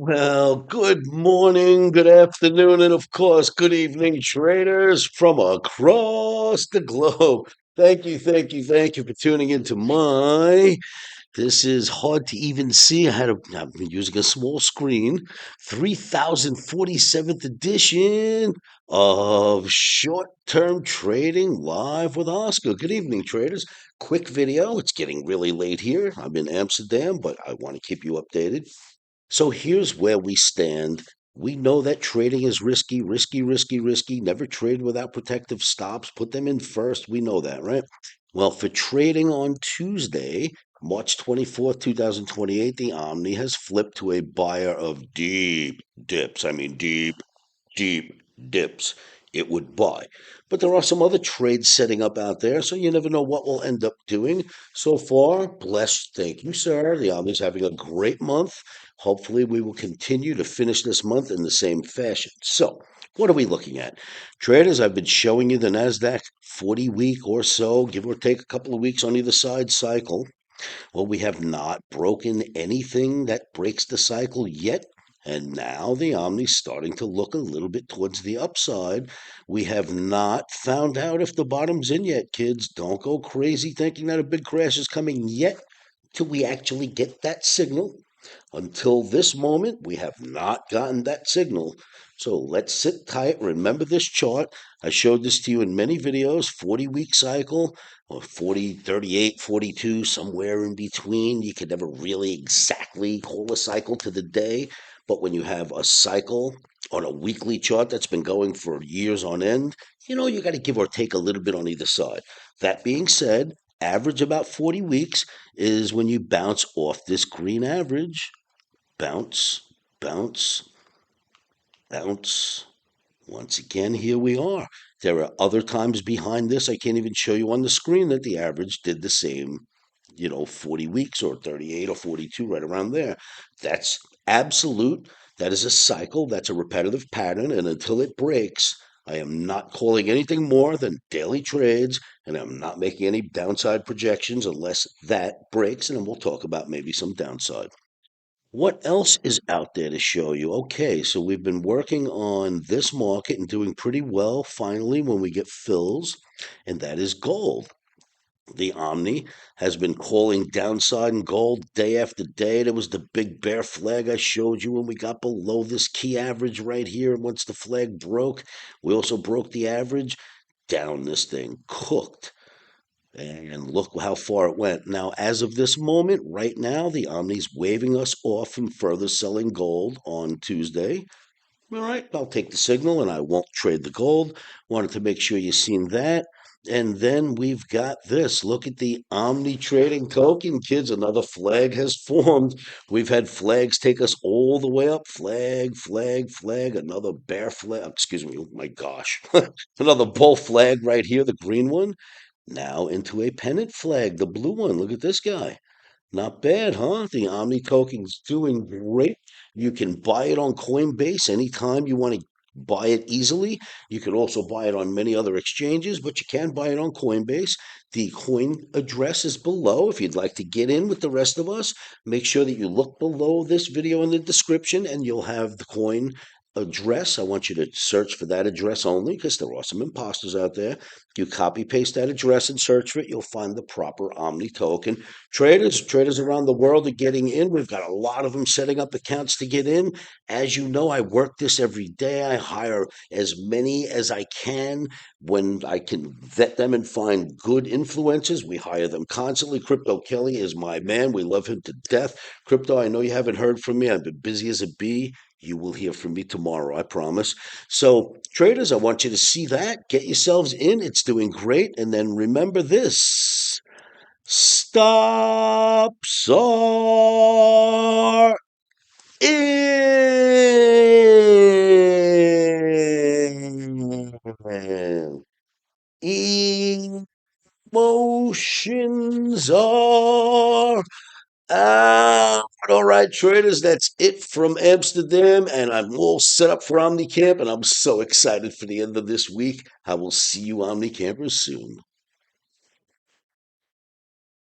Well, good morning, good afternoon, and of course, good evening, traders from across the globe. Thank you for tuning into my. This is hard to even see. I've been using a small screen. 3047th edition of Short Term Trading Live with Oscar. Good evening, traders. Quick video. It's getting really late here. I'm in Amsterdam, but I want to keep you updated. So here's where we stand. We know that trading is risky, risky, risky, risky. Never trade without protective stops. Put them in first. We know that, right? Well, for trading on Tuesday, March 24th, 2028, the Omni has flipped to a buyer of deep dips. I mean, deep dips. It would buy. But there are some other trades setting up out there, so you never know what we'll end up doing. So far, blessed. Thank you, sir. The Omni's having a great month. Hopefully, we will continue to finish this month in the same fashion. So, what are we looking at? Traders, I've been showing you the NASDAQ 40 week or so, give or take a couple of weeks on either side cycle. Well, we have not broken anything that breaks the cycle yet. And now the Omni's starting to look a little bit towards the upside. We have not found out if the bottom's in yet, kids. Don't go crazy thinking that a big crash is coming yet till we actually get that signal. Until this moment, we have not gotten that signal. So let's sit tight. Remember this chart. I showed this to you in many videos, 40-week cycle, or 40, 38, 42, somewhere in between. You can never really exactly call a cycle to the day. But when you have a cycle on a weekly chart that's been going for years on end, you got to give or take a little bit on either side. That being said, average about 40 weeks is when you bounce off this green average. Bounce, bounce, bounce. Once again, here we are. There are other times behind this. I can't even show you on the screen that the average did the same, 40 weeks or 38 or 42, right around there. That's absolute. That is a cycle. That's a repetitive pattern. And until it breaks, I am not calling anything more than daily trades, and I'm not making any downside projections unless that breaks. And then we'll talk about maybe some downside. What else is out there to show you? Okay, so we've been working on this market and doing pretty well finally when we get fills, and that is gold. The Omni has been calling downside in gold day after day. There was the big bear flag I showed you when we got below this key average right here. And once the flag broke, we also broke the average. Down this thing, cooked. And look how far it went. Now, as of this moment, right now, the Omni's waving us off from further selling gold on Tuesday. All right, I'll take the signal and I won't trade the gold. Wanted to make sure you've seen that. And then we've got this. Look at the Omni trading token, kids. Another flag has formed. We've had flags take us all the way up. Flag, flag, flag. Another bear flag. Excuse me. Oh my gosh. Another bull flag right here, the green one. Now into a pennant flag, the blue one. Look at this guy. Not bad, huh? The Omni token's doing great. You can buy it on Coinbase anytime you want to buy it easily. You can also buy it on many other exchanges, but you can buy it on Coinbase. The coin address is below. If you'd like to get in with the rest of us, make sure that you look below this video in the description and you'll have the coin address. I want you to search for that address only because there are some imposters out there. You copy paste that address and search for it, you'll find the proper Omni token. Traders around the world are getting in. We've got a lot of them setting up accounts to get in. As you know, I work this every day. I hire as many as I can when I can vet them and find good influencers. We hire them constantly. Crypto Kelly is my man. We love him to death. Crypto, I know you haven't heard from me. I've been busy as a bee. You will hear from me tomorrow, I promise. So, traders, I want you to see that. Get yourselves in. It's doing great. And then remember this. Stops are in. Emotions are out. All right, traders, that's it from Amsterdam, and I'm all set up for OmniCamp, and I'm so excited for the end of this week. I will see you OmniCampers soon.